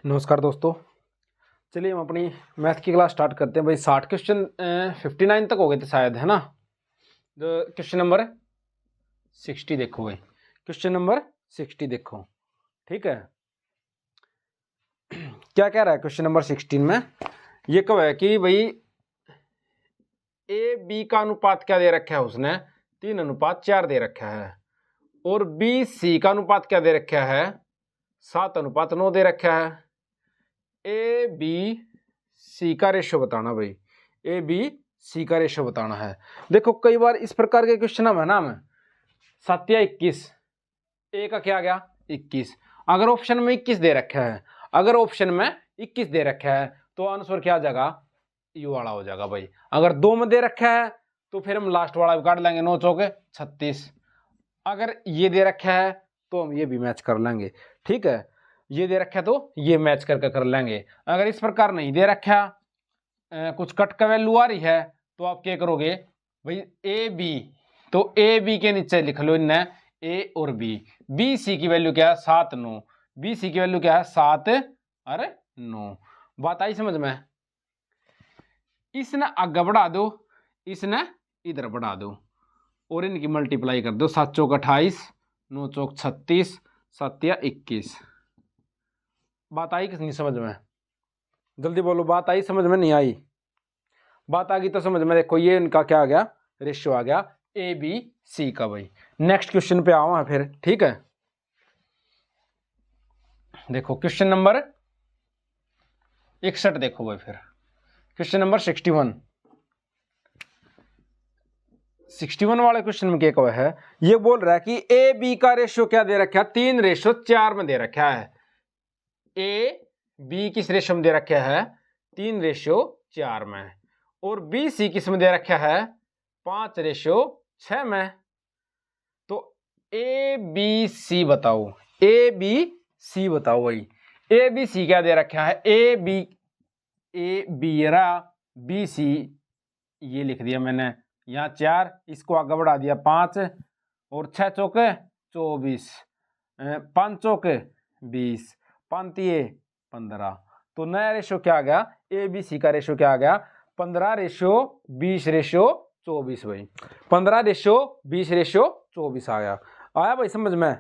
नमस्कार दोस्तों, चलिए हम अपनी मैथ की क्लास स्टार्ट करते हैं। भाई 60 क्वेश्चन 59 तक हो गए थे शायद, है ना। क्वेश्चन नंबर 60 देखो भाई, क्वेश्चन नंबर 60 देखो, ठीक है। क्या कह रहा है क्वेश्चन नंबर 16 में? ये कब है कि भाई ए बी का अनुपात क्या दे रखा है उसने, 3:4 दे रखा है, और बी सी का अनुपात क्या दे रखा है, 7:9 दे रखा है। ए बी सी का रेशो बताना भाई, ए बी सी का रेशो बताना है। देखो कई बार इस प्रकार के क्वेश्चन है ना, में 7 या 21, ए का क्या आ गया 21। अगर ऑप्शन में 21 दे रखा है, अगर ऑप्शन में 21 दे रखा है तो आंसर क्या आ जाएगा, यू वाला हो जाएगा भाई। अगर 2 में दे रखा है तो फिर हम लास्ट वाला भी काट लेंगे, 9 चौके 36। अगर ये दे रखा है तो हम ये भी मैच कर लेंगे, ठीक है। ये दे रखा है तो ये मैच करके कर लेंगे। अगर इस प्रकार नहीं दे रखा, कुछ कट का वैल्यू आ रही है, तो आप क्या करोगे भाई, ए बी, तो ए बी के नीचे लिख लो इन्हें ए और बी। बी सी की वैल्यू क्या है 7 9, बी सी की वैल्यू क्या है 7 अरे 9। बात आई समझ में? इसने आगे बढ़ा दो, इसने इधर बढ़ा दो और इनकी मल्टीप्लाई कर दो। 7 चौक 28, 9 चौक 36, 7 या 21। बात आई कि नहीं समझ में? जल्दी बोलो, बात आई समझ में? नहीं आई? बात आ गई तो समझ में। देखो ये इनका क्या आ गया, रेशियो आ गया ए बी सी का भाई। नेक्स्ट क्वेश्चन पे आओ फिर, ठीक है। देखो क्वेश्चन नंबर 61 देखो भाई, फिर क्वेश्चन नंबर 61 वाले क्वेश्चन में क्या कहा है, ये बोल रहा है कि ए बी का रेशियो क्या दे रखा है, 3:4 में दे रखा है। ए बी किस रेशियो में दे रखा है, 3:4 में, और बी सी किस में दे रखा है, 5:6 में। तो ए बी सी बताओ, ए बी सी बताओ भाई। ए बी सी क्या दे रखा है, ए बी रहा, बी सी ये लिख दिया मैंने यहाँ 4, इसको आगे बढ़ा दिया 5, और 6 चौके 24, 5 चौके 20, 5 15। तो नया रेशो क्या आ गया, ए बी सी का रेशो क्या आ गया, 15:20:24 भाई। 15:20:24 आ गया। आया भाई समझ में?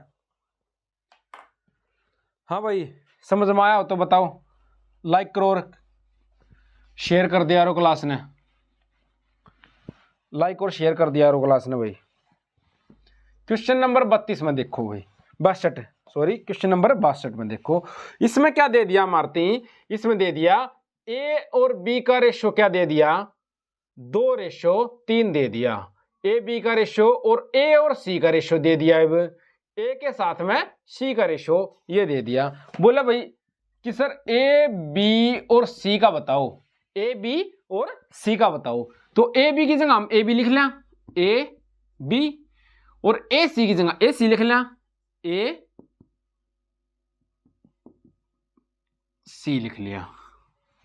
हाँ भाई समझ में आया हो तो बताओ, लाइक करो और शेयर कर दिया यारो क्लास ने, लाइक और शेयर कर दिया यारो क्लास ने भाई। क्वेश्चन नंबर 32 में देखो भाई, 62 सॉरी, क्वेश्चन नंबर 62 में देखो। इसमें क्या दे दिया मारती, इसमें दे दिया ए और बी का रेशो क्या दे दिया, 2:3 दे दिया। ए बी का रेशो और ए और सी का रेशो दे दिया। अब ए के साथ में सी का रेशो ये दे दिया। बोला भाई कि सर ए बी और सी का बताओ, ए बी और सी का बताओ। तो ए बी की जगह हम ए बी लिख लें, ए बी, और ए सी की जगह ए सी लिख लें, ए सी लिख लिया।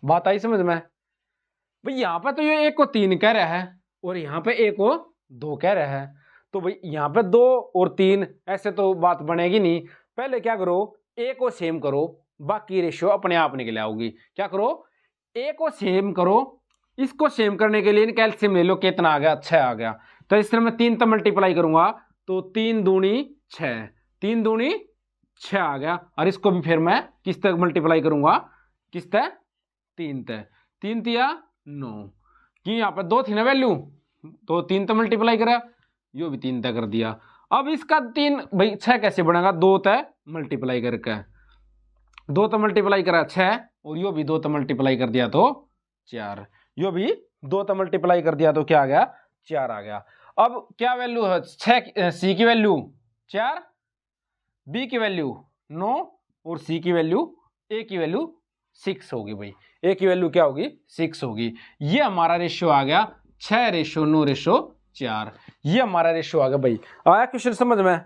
बात आई समझ में भाई? यहां पे तो ये 1 को 3 कह रहा है और यहां पे 1 को 2 कह रहा है, तो भाई यहां पे 2 और 3 ऐसे तो बात बनेगी नहीं। पहले क्या करो, ए को सेम करो, बाकी रेशियो अपने आप निकल आओगी। क्या करो, ए को सेम करो, इसको सेम करने के लिए कैल्शियम ले लो, कितना आ गया 6 आ गया। तो इस तरह मैं 3 तक मल्टीप्लाई करूंगा तो 3 दूनी 6, 3 दूनी 6 आ गया। और इसको भी फिर मैं किस तक मल्टीप्लाई करूंगा, किस तक, 3 तक, 3 तिया 9, कि यहाँ पर 2 थी ना वैल्यू, तो 3 तक मल्टीप्लाई करा, यो भी 3 तक कर दिया। अब इसका 3 भाई 6 कैसे बनेगा, 2 तक मल्टीप्लाई करके, 2 तक मल्टीप्लाई करा 6, और यो भी 2 तक मल्टीप्लाई कर दिया तो 4, यो भी 2 तक मल्टीप्लाई कर दिया तो क्या आ गया, 4 आ गया। अब क्या वैल्यू है, 6 सी की वैल्यू 4, बी की वैल्यू 9, और सी की वैल्यू, ए की वैल्यू 6 होगी भाई। ए की वैल्यू क्या होगी, 6 होगी। ये हमारा रेशियो आ गया 6:9:4, ये हमारा रेशियो आ गया भाई। आया क्वेश्चन समझ में?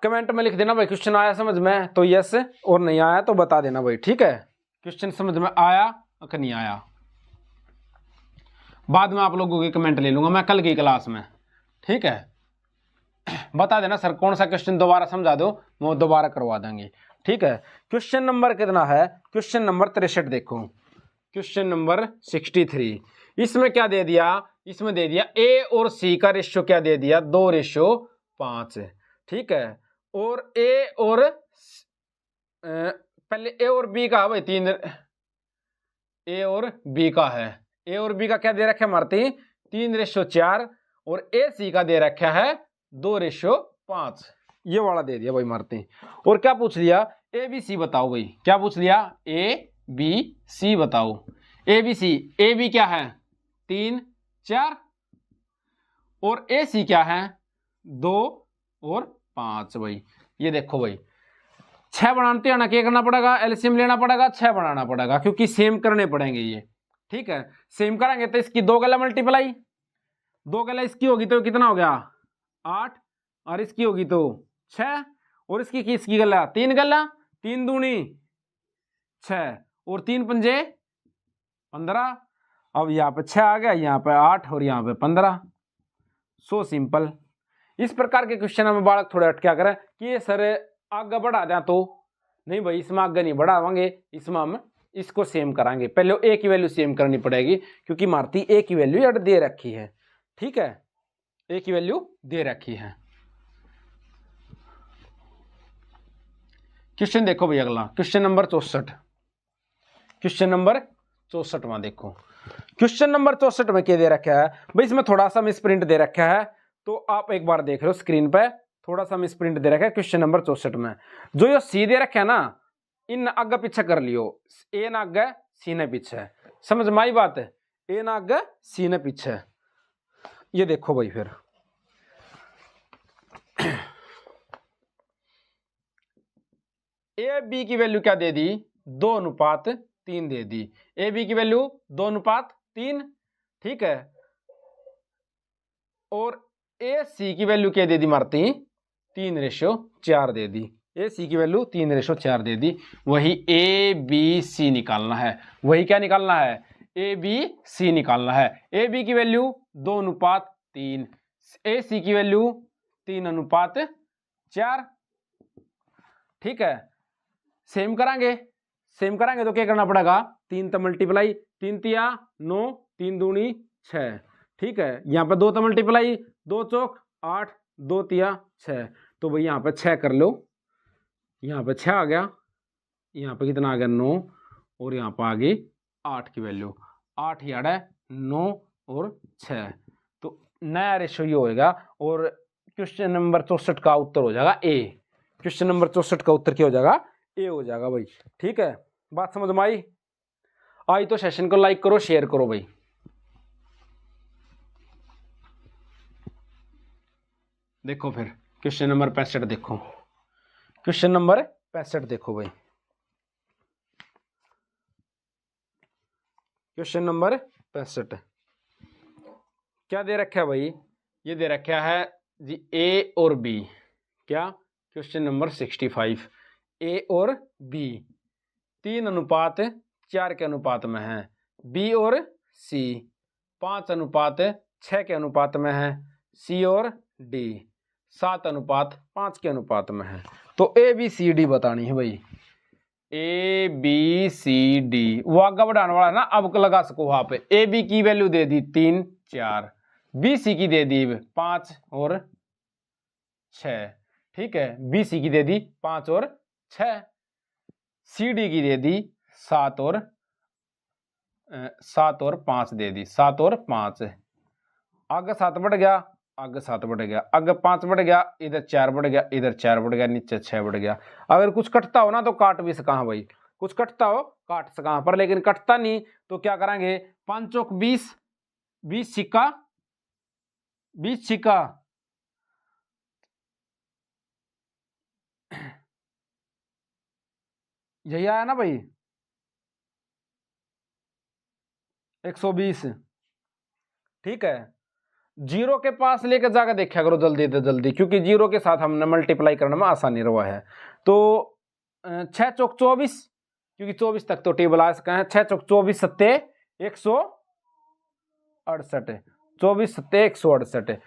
कमेंट में लिख देना भाई क्वेश्चन आया समझ में तो यस, और नहीं आया तो बता देना भाई, ठीक है। क्वेश्चन समझ में आया कि नहीं आया, बाद में आप लोगों के कमेंट ले लूंगा मैं कल की क्लास में, ठीक है। बता देना सर कौन सा क्वेश्चन दोबारा समझा दो, वो दोबारा करवा देंगे, ठीक है। क्वेश्चन नंबर कितना है, क्वेश्चन नंबर 63 देखो, क्वेश्चन नंबर 63। इसमें क्या दे दिया, इसमें दे दिया ए और सी का रेशियो क्या दे दिया, 2:5। ठीक है। और ए और पहले ए और बी का भाई 3, ए और बी का है, ए और बी का क्या दे रखा है मारती 3:4, और ए सी का दे रखा है 2:5, ये वाला दे दिया भाई मारती। और क्या पूछ लिया, ए बी सी बताओ भाई, क्या पूछ लिया, ए बी सी बताओ। A B C, A B क्या है 3 4, और ए सी क्या है 2 और 5 भाई। ये देखो भाई 6 बनाते आना क्या करना पड़ेगा, एलसीएम लेना पड़ेगा, 6 बनाना पड़ेगा, क्योंकि सेम करने पड़ेंगे ये। ठीक है, सेम करेंगे तो इसकी 2 गला मल्टीप्लाई, 2 गला इसकी होगी तो कितना हो गया 8, और इसकी होगी तो 6, और इसकी किसकी गला 3 गला, 3 दूनी 6, और 3 पंजे 15। अब यहाँ पे 6 आ गया, यहाँ पे 8 और यहाँ पे 15। So simple. इस प्रकार के क्वेश्चन में बालक थोड़े अटक्या करें कि ये सर आगे बढ़ा दें, तो नहीं भाई इसमें आगे नहीं बढ़ावांगे, इसमें हम इसको सेम कराएंगे। पहले ए की वैल्यू सेम करनी पड़ेगी, क्योंकि मारती ए की वैल्यू दे रखी है। ठीक है, ए की वैल्यू दे रखी है। क्वेश्चन देखो भाई अगला, क्वेश्चन नंबर 64, क्वेश्चन नंबर 64वां देखो। क्वेश्चन नंबर 64 में क्या दे रखा है भाई, इसमें थोड़ा सा मिस प्रिंट दे रखा है, तो आप एक बार देख लो स्क्रीन पे, थोड़ा सा मिस प्रिंट दे रखा है क्वेश्चन नंबर 64 में। जो ये सी दे रखा है ना, इन आगे पीछे कर लियो, ए ना आगे सी ने पीछे, समझ में आई बात है, ए ना आगे सी ने पीछे। ये देखो भाई फिर ए बी की वैल्यू क्या दे दी 2:3 दे दी, ए बी की वैल्यू 2:3। ठीक है, और ए सी की वैल्यू क्या दे दी मारती 3:4 दे दी, ए सी की वैल्यू 3:4 दे दी। वही ए बी सी निकालना है, वही क्या निकालना है, ए बी सी निकालना है। ए बी की वैल्यू 2:3, ए सी की वैल्यू 3:4। ठीक है, सेम करांगे, सेम करांगे तो क्या करना पड़ेगा, 3 तो मल्टीप्लाई, 3 तिया 9, 3 दूनी 6। ठीक है, यहाँ पे 2 तो मल्टीप्लाई, 2 चौक 8, 2 तिया 6, तो भाई यहाँ पे 6 कर लो, यहाँ पे 6 आ गया, यहाँ पे कितना आ गया 9, और यहाँ पे आ गई 8 की वैल्यू, 8 याद है 9 और 6, तो नया रेशो ये होएगा। और क्वेश्चन नंबर 64 का उत्तर हो जाएगा ए, क्वेश्चन नंबर 64 का उत्तर क्या हो जाएगा, ए हो जाएगा भाई। ठीक है, बात समझ में आई? आई तो सेशन को लाइक करो, शेयर करो भाई। देखो फिर क्वेश्चन नंबर 65 देखो, क्वेश्चन नंबर 65 देखो भाई, क्वेश्चन नंबर 65 क्या दे रखा है भाई, ये दे रखा है जी ए और बी, क्या, क्वेश्चन नंबर 65, ए और बी 3:4 के अनुपात में है, बी और सी 5:6 के अनुपात में है, सी और डी 7:5 के अनुपात में है। तो ए बी सी डी बतानी है भाई, ए बी सी डी, वो आगे बढ़ाने वाला है ना, अब लगा सको वहां पे। ए बी की वैल्यू दे दी 3 4, बी सी की दे दी 5 और 6। ठीक है, बी सी की दे दी 5 और 6, सी डी की दे दी 7 और 5 दे दी, 7 और 5। आगे 7 बढ़ गया, आगे 7 बढ़ गया, आगे 5 बढ़ गया, इधर 4 बढ़ गया, इधर 4 बढ़ गया, नीचे 6 बढ़ गया। अगर कुछ कटता हो ना तो काट भी सका भाई, कुछ कटता हो काट सका, पर लेकिन कटता नहीं तो क्या करेंगे, 5 चौक 20, 20 सिक्का 20 सिक्का, यही आया ना भाई 120। ठीक है, जीरो के पास लेकर जाकर देखा करो जल्दी से जल्दी, क्योंकि जीरो के साथ हमने मल्टीप्लाई करने में आसानी रहा है। तो 6 चौक 24, क्योंकि 24 तक तो टेबल आ सका है, 6 चौक 24 सत्ते 168, 24 सत्ते 168,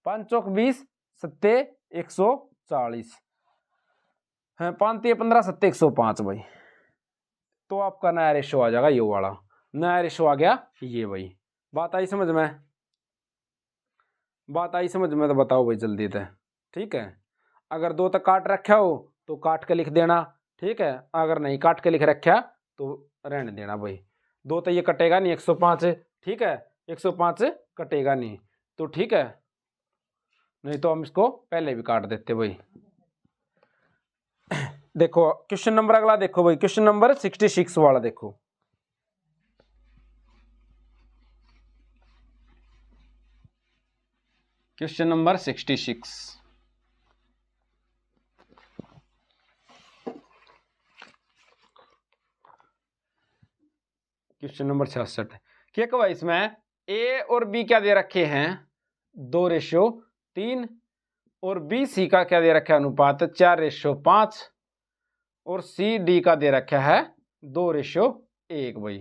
5 चौक 20 सत्ते 140, है 5 3 15 7 105 भाई। तो आपका नया रेशो आ जाएगा ये वाला, नया रेशो आ गया ये भाई। बात आई समझ में? बात आई समझ में तो बताओ भाई जल्दी से। ठीक है, अगर 2 तक काट रखा हो तो काट के लिख देना। ठीक है, अगर नहीं काट के लिख रखा तो रहने देना भाई। 2 तो ये कटेगा नहीं 105। ठीक है, 105 कटेगा नहीं तो ठीक है, नहीं तो हम इसको पहले भी काट देते भाई। देखो क्वेश्चन नंबर अगला देखो भाई, क्वेश्चन नंबर 66 वाला देखो। Question number 66। क्वेश्चन नंबर 66 क्या कहा इसमें? ए और बी क्या दे रखे हैं? 2:3 और बी सी का क्या दे रखा है अनुपात? 4:5 और सी डी का दे रखा है 2:1 भाई।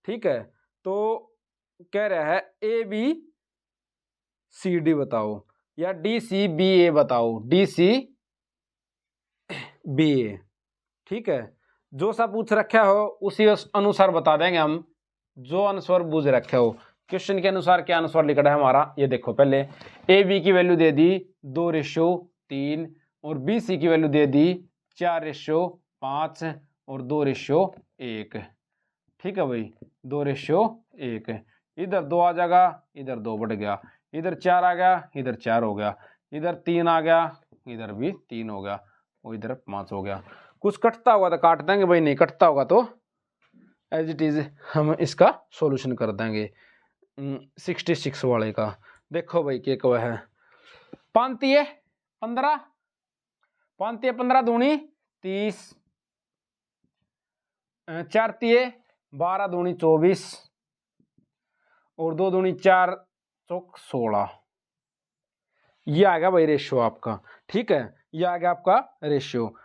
ठीक है, तो कह रहा है ए बी सी डी बताओ या डी सी बी ए बताओ, डी सी बी ए। ठीक है, जो सा पूछ रखा हो उसी अनुसार बता देंगे हम, जो अनुसार बूझ रखे हो। क्वेश्चन के अनुसार क्या अनुसार लिखा है हमारा, ये देखो पहले ए बी की वैल्यू दे दी 2:3 और बी सी की वैल्यू दे दी 4:5 और 2:1। ठीक है भाई, 2:1। इधर 2 आ जाएगा, इधर 2 बढ़ गया, इधर 4 आ गया, इधर 4 हो गया, इधर 3 आ गया, इधर भी 3 हो गया और इधर 5 हो गया। कुछ कटता होगा तो काट देंगे भाई, नहीं कटता होगा तो एज इट इज हम इसका सॉल्यूशन कर देंगे 66 वाले का। देखो भाई क्या कहा है, 5 3 15, 5 3 15 दूनी 30, 4 3 12 दूनी 24 और 2 दूनी 4 चौक 16। ये आ गया भाई रेशियो आपका। ठीक है, ये आ गया आपका रेशियो।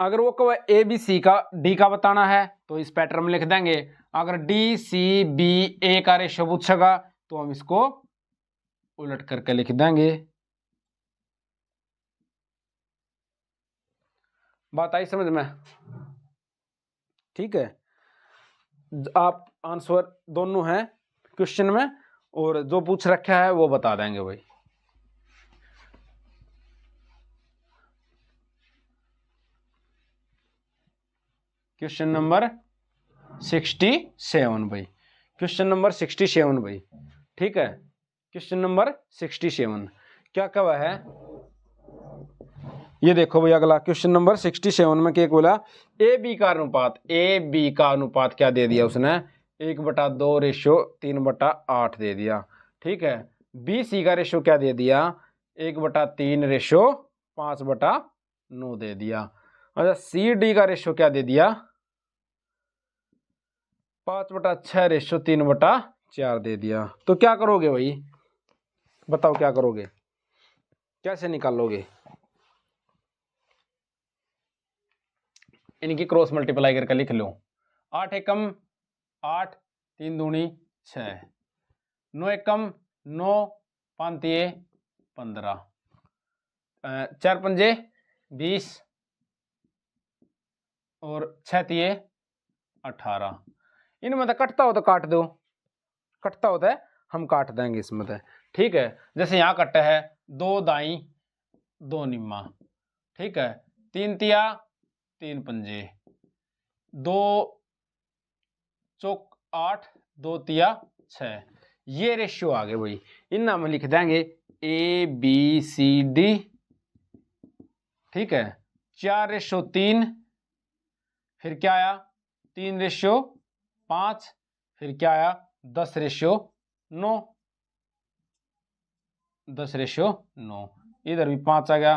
अगर वो कहो ए बी सी का डी का बताना है तो इस पैटर्न में लिख देंगे। अगर डी सी बी ए का रेशियो पूछेगा तो हम इसको उलट करके लिख देंगे। बात आई समझ में? ठीक है, आप आंसर दोनों हैं क्वेश्चन में और जो पूछ रखा है वो बता देंगे भाई। क्वेश्चन नंबर 67 भाई, क्वेश्चन नंबर 67 भाई। ठीक है, क्वेश्चन नंबर 67 क्या कहा है, ये देखो भाई अगला क्वेश्चन नंबर 67 में क्या बोला? ए बी का अनुपात, ए बी का अनुपात क्या दे दिया उसने? 1/2:3/8 दे दिया। ठीक है, बी सी का रेशो क्या दे दिया? 1/3:5/9 दे दिया। अच्छा, सी डी का रेशो क्या दे दिया? 5/6:3/4 दे दिया। तो क्या करोगे भाई, बताओ क्या करोगे, कैसे निकालोगे? इनकी क्रॉस मल्टीप्लाई करके लिख लो। 8 एकम 8, 3 दूनी 6, 9 एकम 9, 5 तिये 15, 4 पंजे 20 और 6 तिये 18। इनमें तो कटता हो तो काट दो, कटता होता है हम काट देंगे इसमें तो। ठीक है, जैसे यहाँ कटा है 2 दाई 2 निम्मा। ठीक है, 3 तिया 3 पंजे, 2 चौक 8, 2 तिया 6। ये रेशियो आ गए भाई। इन हम लिख देंगे ए बी सी डी। ठीक है, 4:3, फिर क्या आया 3:5, फिर क्या आया 10:9, 10:9। इधर भी 5 आ गया,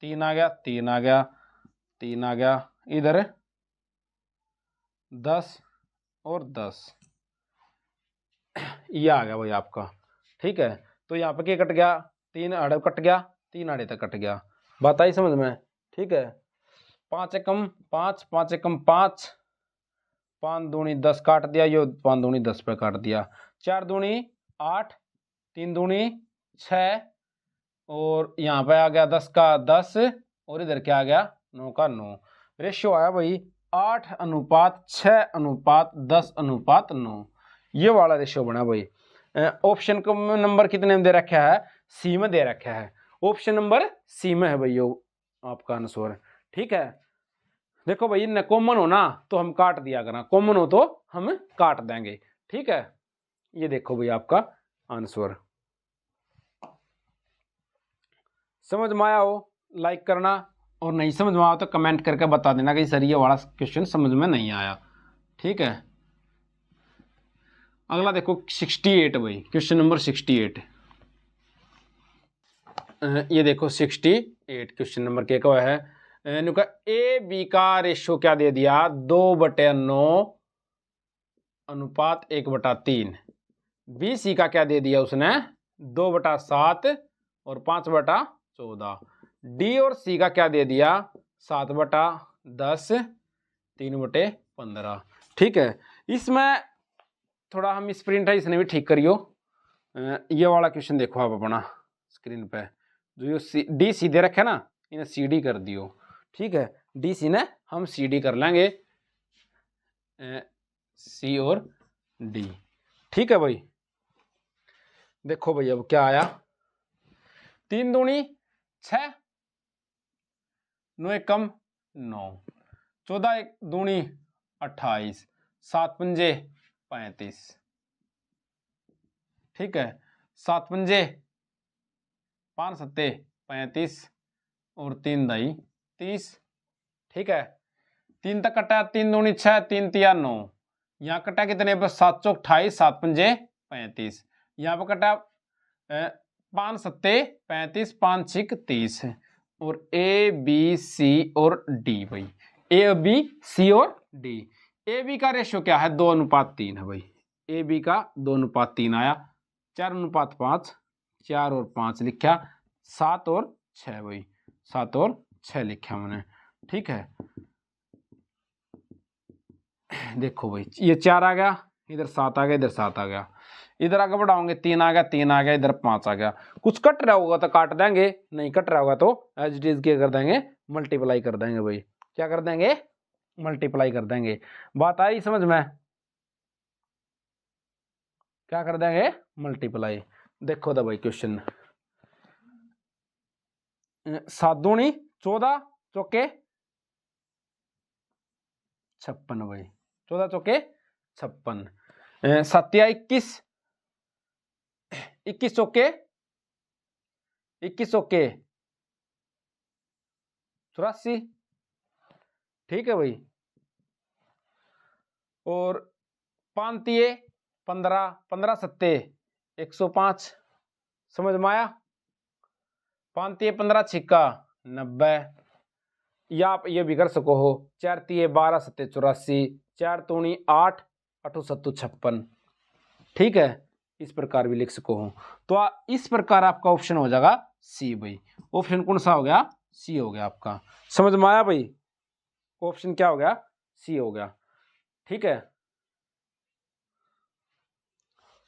3 आ गया, 3 आ गया, 3 आ गया, इधर 10 और 10। ये आ गया भाई आपका। ठीक है, तो यहाँ पे क्या कट गया? 3 आड़े कट गया, 3 आड़े तक कट गया। बात आई समझ में? ठीक है, 5 एकम 5, 5 एकम 5, 5 दूनी 10 काट दिया, यो 5 दूनी 10 पे काट दिया। 4 दूनी 8, 3 दूनी 6, और यहाँ पे आ गया 10 का 10 और इधर क्या आ गया 9 का 9। रेशियो आया भाई 8:6:10:9। ये वाला रेशियो बना भाई। ऑप्शन को नंबर कितने में दे रखा है, सी में दे रखा है। ऑप्शन नंबर सी में है भाई ये आपका आंसर। ठीक है, देखो भाई इनने कॉमन हो ना तो हम काट दिया करना, कॉमन हो तो हम काट देंगे। ठीक है, ये देखो भाई आपका आंसर। समझ में आया हो लाइक करना, और नहीं समझ में आया तो कमेंट करके बता देना कि सर ये वाला क्वेश्चन समझ में नहीं आया। ठीक है, अगला देखो 68 भाई, क्वेश्चन नंबर 68। ये देखो 68 क्वेश्चन नंबर क्या है, ए बी का रेशियो क्या दे दिया 2/9:1/3। बी सी का क्या दे दिया उसने 2/7 और 5/14। डी और सी का क्या दे दिया 7/10 3/15। ठीक है, इसमें थोड़ा हम स्प्रिंट है इसने भी ठीक करियो। ये वाला क्वेश्चन देखो आप अपना स्क्रीन पे, जो डी सी दे रखे ना इन्हें सी डी कर दियो। ठीक है, डी सी ने हम सी डी कर लेंगे, सी और डी। ठीक है भाई, देखो भाई अब क्या आया, 3 दूनी 6, 9 एकम 9, 14 दूनी 28, 7 पंजे 35। ठीक है, 7 पंजे 5 सत्ते 35 और 3 दाई 30। ठीक है, 3 तक कटा, 3 दूनी 6, 3 तिया 9, यहाँ कटा कितने पर 7 चौक 28, 7 पंजे 35, यहाँ पर कटा 5 सत्ते 35, 5 छिक 30 और ए बी सी और डी भाई, ए बी सी और डी। ए बी का रेशियो क्या है 2:3 है भाई, ए बी का 2:3 आया, 4:5, 4 और 5 लिखा, 7 और 6 भाई, 7 और 6 लिखा मैंने। ठीक है, देखो भाई ये 4 आ गया, इधर 7 आ गया, इधर 7 आ गया, इधर आगे बढ़ाओगे 3 आ गया, 3 आ गया, इधर 5 आ गया। कुछ कट रहा होगा तो काट देंगे, नहीं कट रहा होगा तो एज इट इज क्या कर देंगे मल्टीप्लाई कर देंगे भाई। क्या कर देंगे मल्टीप्लाई कर देंगे। बात आई समझ में, क्या कर देंगे मल्टीप्लाई। देखो तो भाई क्वेश्चन 7 दूनी 14 चौके 56 भाई, 14 चौके 56, 7 या 21, 21 चौके 84। ठीक है भाई, और 5 तिये 15, 15 सत्ते 105। समझ में आया, 5 तिये 15 छिक्का 90, या आप ये भी कर सको हो 4 तिये 12 सत्ते 84, 4 दूनी 8 8 सत्तू 56। ठीक है, इस प्रकार भी लिख सको हो। तो इस प्रकार आपका ऑप्शन हो जाएगा सी भाई। ऑप्शन कौन सा हो गया, सी हो गया आपका। समझ में आया भाई, ऑप्शन क्या हो गया, सी हो गया। ठीक है,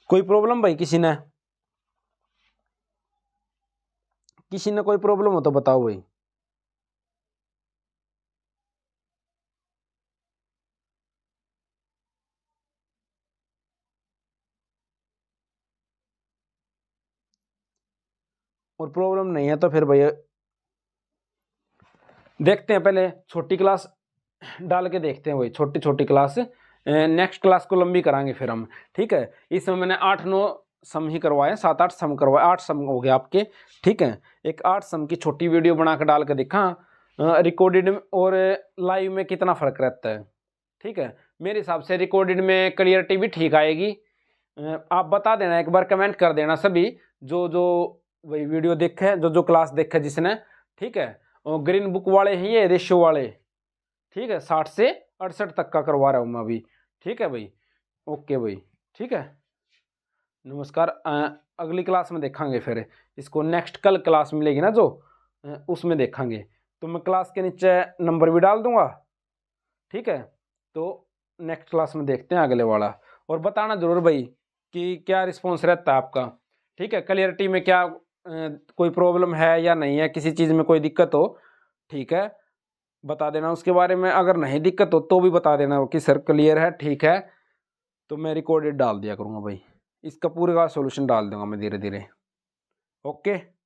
कोई प्रॉब्लम भाई किसी ने कोई प्रॉब्लम हो तो बताओ भाई। और प्रॉब्लम नहीं है तो फिर भैया देखते हैं, पहले छोटी क्लास डाल के देखते हैं भाई, छोटी छोटी क्लास, नेक्स्ट क्लास को लंबी कराएंगे फिर हम। ठीक है, इसमें मैंने 8-9 सम ही करवाए, 7-8 सम करवाए, 8 सम हो गए आपके। ठीक है, एक 8 सम की छोटी वीडियो बना कर डाल के देखा, रिकॉर्डेड और लाइव में कितना फ़र्क रहता है। ठीक है, मेरे हिसाब से रिकॉर्डेड में क्लियरिटी भी ठीक आएगी। आप बता देना, एक बार कमेंट कर देना सभी जो जो वही वीडियो देखे, जो जो क्लास देखे जिसने। ठीक है, और ग्रीन बुक वाले हैं ये रेशियो वाले। ठीक है, 60 से 68 तक का करवा रहा हूँ मैं अभी। ठीक है भाई, ओके भाई, ठीक है, नमस्कार। अगली क्लास में देखेंगे फिर इसको, नेक्स्ट कल क्लास मिलेगी ना जो, उसमें देखेंगे। तो मैं क्लास के नीचे नंबर भी डाल दूंगा। ठीक है, तो नेक्स्ट क्लास में देखते हैं अगले वाला, और बताना जरूर भाई कि क्या रिस्पॉन्स रहता है आपका। ठीक है, क्लियरिटी में क्या कोई प्रॉब्लम है या नहीं है, किसी चीज़ में कोई दिक्कत हो, ठीक है, बता देना उसके बारे में। अगर नहीं दिक्कत हो तो भी बता देना कि सर क्लियर है, ठीक है, तो मैं रिकॉर्डेड डाल दिया करूँगा भाई, इसका पूरे का सॉल्यूशन डाल दूंगा मैं धीरे धीरे। ओके।